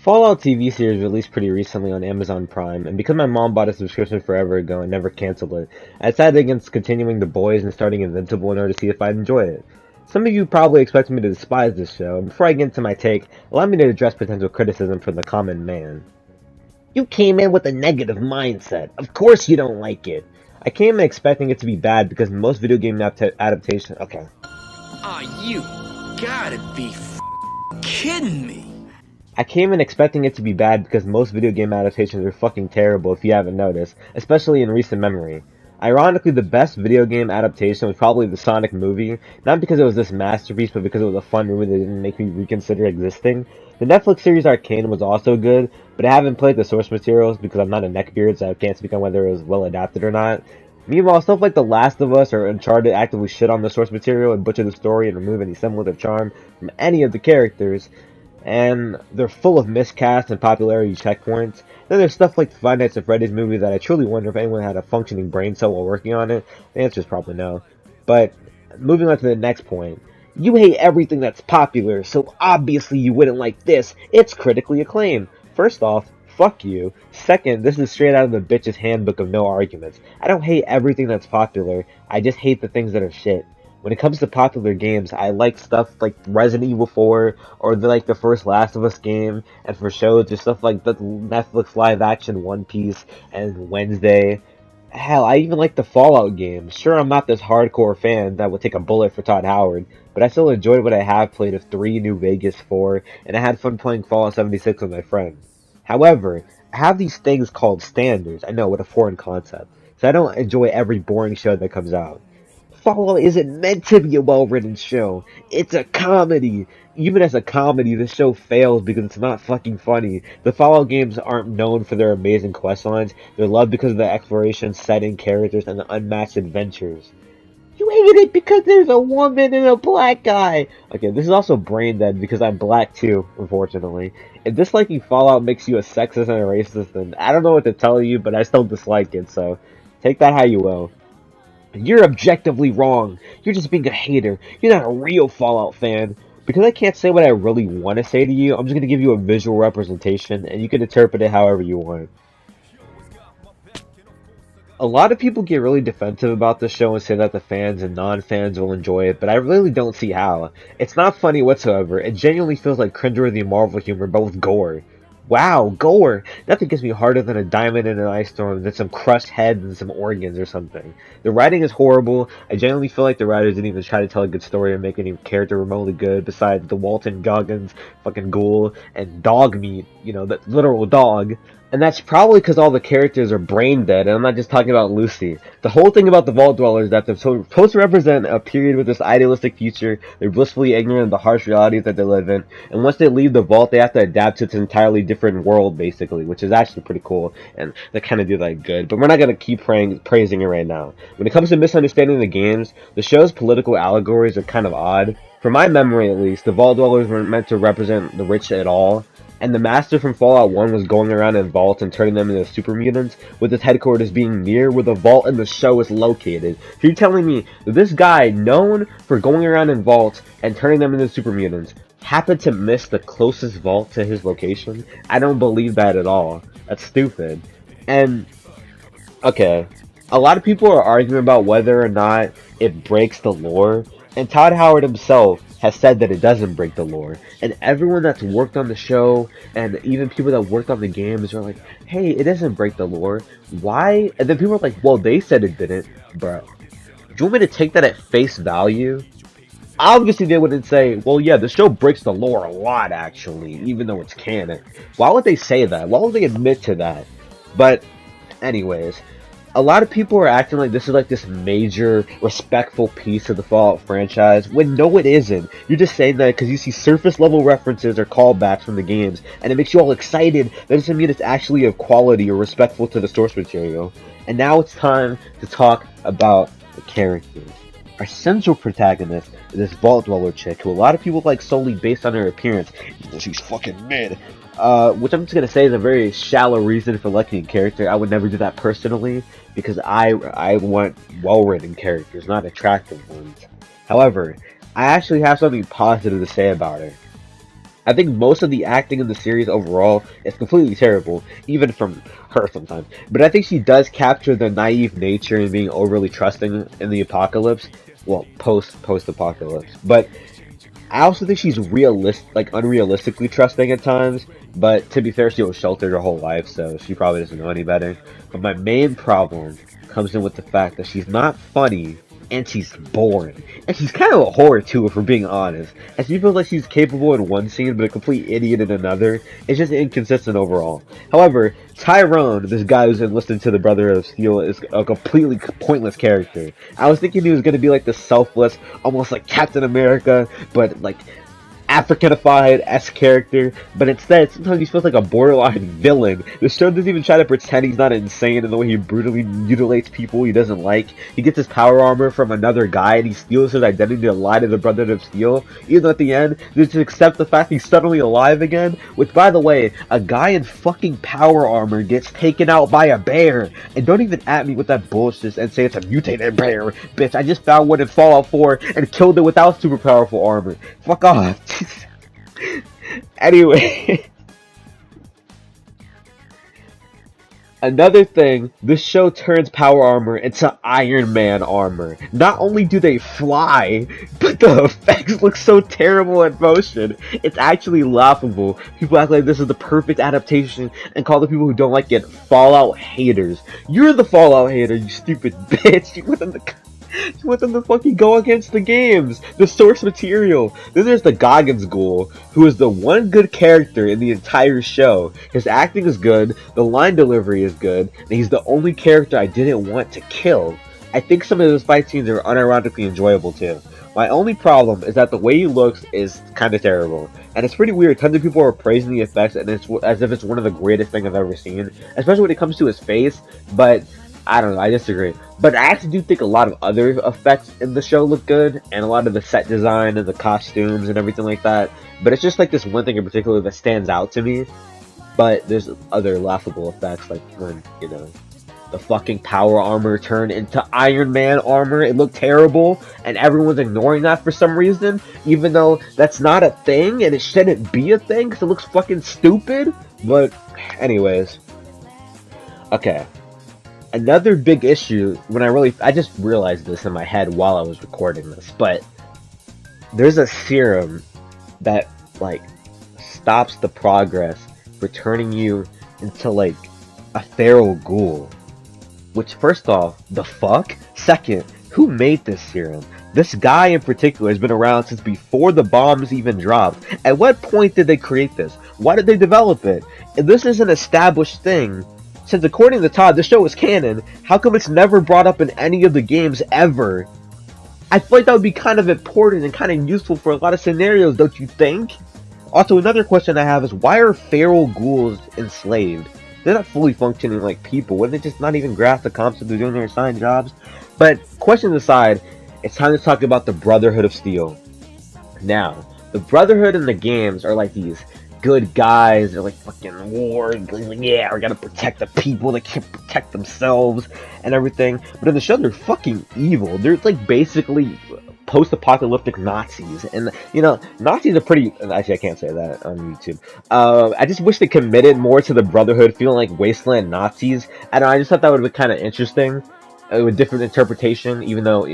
Fallout TV series released pretty recently on Amazon Prime, and because my mom bought a subscription forever ago and never canceled it, I decided against continuing The Boys and starting Invincible in order to see if I'd enjoy it. Some of you probably expect me to despise this show, and before I get into my take, allow me to address potential criticism from the common man. You came in with a negative mindset. Of course you don't like it. I came in expecting it to be bad because most video game adaptations. Okay. Aw, you gotta be kidding me. I came in expecting it to be bad because most video game adaptations are fucking terrible if you haven't noticed, especially in recent memory. Ironically, the best video game adaptation was probably the Sonic movie, not because it was this masterpiece, but because it was a fun movie that didn't make me reconsider existing. The Netflix series Arcane was also good, but I haven't played the source materials because I'm not a neckbeard, so I can't speak on whether it was well adapted or not. Meanwhile, stuff like The Last of Us or Uncharted actively shit on the source material and butcher the story and remove any semblance of charm from any of the characters, and they're full of miscast and popularity checkpoints. Then there's stuff like the Five Nights at Freddy's movie that I truly wonder if anyone had a functioning brain cell while working on it. The answer is probably no. But moving on to the next point. You hate everything that's popular, so obviously you wouldn't like this. It's critically acclaimed. First off, fuck you. Second, this is straight out of the bitch's handbook of no arguments. I don't hate everything that's popular, I just hate the things that are shit. When it comes to popular games, I like stuff like Resident Evil 4 or the first Last of Us game, and for shows, there's stuff like the Netflix live-action One Piece and Wednesday. Hell, I even like the Fallout games. Sure, I'm not this hardcore fan that would take a bullet for Todd Howard, but I still enjoyed what I have played of 3, New Vegas 4, and I had fun playing Fallout 76 with my friends. However, I have these things called standards. I know, what a foreign concept. So I don't enjoy every boring show that comes out. Fallout isn't meant to be a well-written show. It's a comedy. Even as a comedy, the show fails because it's not fucking funny. The Fallout games aren't known for their amazing quest lines. They're loved because of the exploration, setting, characters, and the unmatched adventures. You hated it because there's a woman and a black guy! Okay, this is also brain dead because I'm black too, unfortunately. If disliking Fallout makes you a sexist and a racist, then I don't know what to tell you, but I still dislike it, so take that how you will. You're objectively wrong. You're just being a hater. You're not a real Fallout fan. Because I can't say what I really want to say to you, I'm just going to give you a visual representation, and you can interpret it however you want. A lot of people get really defensive about the show and say that the fans and non-fans will enjoy it, but I really don't see how. It's not funny whatsoever. It genuinely feels like cringeworthy Marvel humor, but with gore. Wow, gore! Nothing gets me harder than a diamond in an ice storm than some crushed heads and some organs or something. The writing is horrible. I genuinely feel like the writers didn't even try to tell a good story or make any character remotely good besides the Walton Goggins fucking ghoul and dog meat, the literal dog. And that's probably because all the characters are brain dead, and I'm not just talking about Lucy. The whole thing about the Vault Dwellers is that they're supposed to represent a period with this idealistic future. They're blissfully ignorant of the harsh realities that they live in, and once they leave the vault, they have to adapt to an entirely different world, basically, which is actually pretty cool, and they kind of do that good. But we're not going to keep praising it right now. When it comes to misunderstanding the games, the show's political allegories are kind of odd. From my memory, at least, the Vault Dwellers weren't meant to represent the rich at all. And the Master from Fallout 1 was going around in vaults and turning them into super mutants, with his headquarters being near where the vault in the show is located. So you're telling me that this guy, known for going around in vaults and turning them into super mutants, happened to miss the closest vault to his location? I don't believe that at all. That's stupid. And, okay, a lot of people are arguing about whether or not it breaks the lore, and Todd Howard himself has said that it doesn't break the lore, and everyone that's worked on the show, and even people that worked on the games are like, hey, it doesn't break the lore, why? And then people are like, well, they said it didn't, bro. Do you want me to take that at face value? Obviously they wouldn't say, well, yeah, the show breaks the lore a lot, actually, even though it's canon. Why would they say that? Why would they admit to that? But, anyways, a lot of people are acting like this is like this major, respectful piece of the Fallout franchise, when no it isn't. You're just saying that because you see surface level references or callbacks from the games, and it makes you all excited. That doesn't mean it's actually of quality or respectful to the source material. And now it's time to talk about the characters. Our central protagonist is this Vault Dweller chick, who a lot of people like solely based on her appearance, even though she's fucking mid. Which I'm just gonna say is a very shallow reason for liking a character. I would never do that personally, because I want well-written characters, not attractive ones. However, I actually have something positive to say about her. I think most of the acting in the series overall is completely terrible, even from her sometimes. But I think she does capture the naive nature and being overly trusting in the apocalypse. Well, post apocalypse. But I also think she's unrealistically trusting at times. But to be fair, she was sheltered her whole life, so she probably doesn't know any better. But my main problem comes in with the fact that she's not funny and she's boring. And she's kind of a whore too, if we're being honest. And she feels like she's capable in one scene, but a complete idiot in another. It's just inconsistent overall. However, Tyrone, this guy who's enlisted to the Brotherhood of Steel, is a completely pointless character. I was thinking he was going to be like the selfless, almost like Captain America, but like Africanified S character, but instead sometimes he feels like a borderline villain. The show doesn't even try to pretend he's not insane in the way he brutally mutilates people he doesn't like. He gets his power armor from another guy and he steals his identity to lie to the Brotherhood of Steel. Even though at the end, they just accept the fact he's suddenly alive again. Which, by the way, a guy in fucking power armor gets taken out by a bear. And don't even at me with that bullshit and say it's a mutated bear. Bitch, I just found one in Fallout 4 and killed it without super powerful armor. Fuck off. Anyway, another thing, this show turns power armor into Iron Man armor. Not only do they fly, but the effects look so terrible in motion. It's actually laughable. People act like this is the perfect adaptation and call the people who don't like it Fallout haters. You're the Fallout hater, you stupid bitch. You want them to fucking go against the games, the source material. Then there's the Goggins Ghoul, who is the one good character in the entire show. His acting is good, the line delivery is good, and he's the only character I didn't want to kill. I think some of his fight scenes are unironically enjoyable too. My only problem is that the way he looks is kind of terrible. And it's pretty weird, tons of people are praising the effects and it's as if it's one of the greatest things I've ever seen. Especially when it comes to his face, but I don't know, I disagree. But I actually do think a lot of other effects in the show look good, and a lot of the set design and the costumes and everything like that. But it's just like this one thing in particular that stands out to me. But there's other laughable effects, like when, the fucking power armor turned into Iron Man armor. It looked terrible, and everyone's ignoring that for some reason, even though that's not a thing, and it shouldn't be a thing, because it looks fucking stupid. But, anyways. Okay. Another big issue I just realized this in my head while I was recording this, but there's a serum that like stops the progress for turning you into like a feral ghoul. Which, first off, the fuck? Second, who made this serum? This guy in particular has been around since before the bombs even dropped. At what point did they create this? Why did they develop it? If this is an established thing, since according to Todd, this show is canon, how come it's never brought up in any of the games ever? I feel like that would be kind of important and kind of useful for a lot of scenarios, don't you think? Also, another question I have is, why are feral ghouls enslaved? They're not fully functioning like people. Wouldn't they just not even grasp the concept of doing their assigned jobs? But, questions aside, it's time to talk about the Brotherhood of Steel. Now, the Brotherhood in the games are like these good guys. They're like fucking war. Like, yeah, we gotta protect the people. They can't protect themselves and everything. But in the show, they're fucking evil. They're like basically post-apocalyptic Nazis. And Nazis are pretty. Actually, I can't say that on YouTube. I just wish they committed more to the Brotherhood, feeling like wasteland Nazis. And I just thought that would be kind of interesting with different interpretation. Even though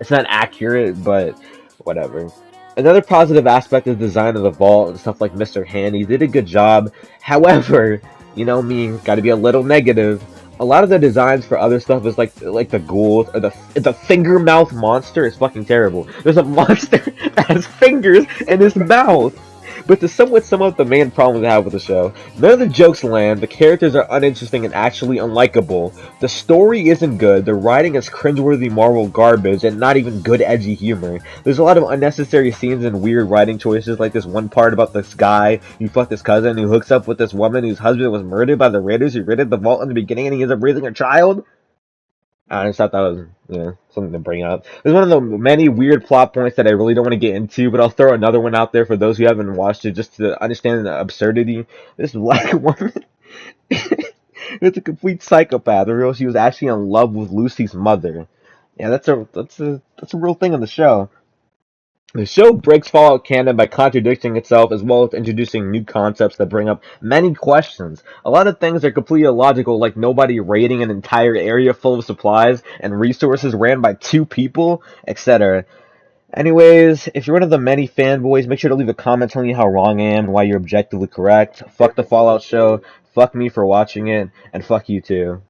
it's not accurate, but whatever. Another positive aspect is the design of the vault and stuff like Mr. Hand. He did a good job. However, me, gotta be a little negative. A lot of the designs for other stuff is like the ghouls or the finger mouth monster is fucking terrible. There's a monster that has fingers in his mouth. But to somewhat sum up the main problems I have with the show, none of the jokes land, the characters are uninteresting and actually unlikable, the story isn't good, the writing is cringeworthy Marvel garbage, and not even good edgy humor. There's a lot of unnecessary scenes and weird writing choices, like this one part about this guy who fucked his cousin who hooks up with this woman whose husband was murdered by the raiders who raided the vault in the beginning and he ends up raising a child. I just thought that was, something to bring up. It's one of the many weird plot points that I really don't want to get into, but I'll throw another one out there for those who haven't watched it, just to understand the absurdity. This black woman is a complete psychopath. The real, she was actually in love with Lucy's mother. Yeah, that's a real thing on the show. The show breaks Fallout canon by contradicting itself as well as introducing new concepts that bring up many questions. A lot of things are completely illogical, like nobody raiding an entire area full of supplies and resources ran by two people, etc. Anyways, if you're one of the many fanboys, make sure to leave a comment telling you how wrong I am and why you're objectively correct. Fuck the Fallout show, fuck me for watching it, and fuck you too.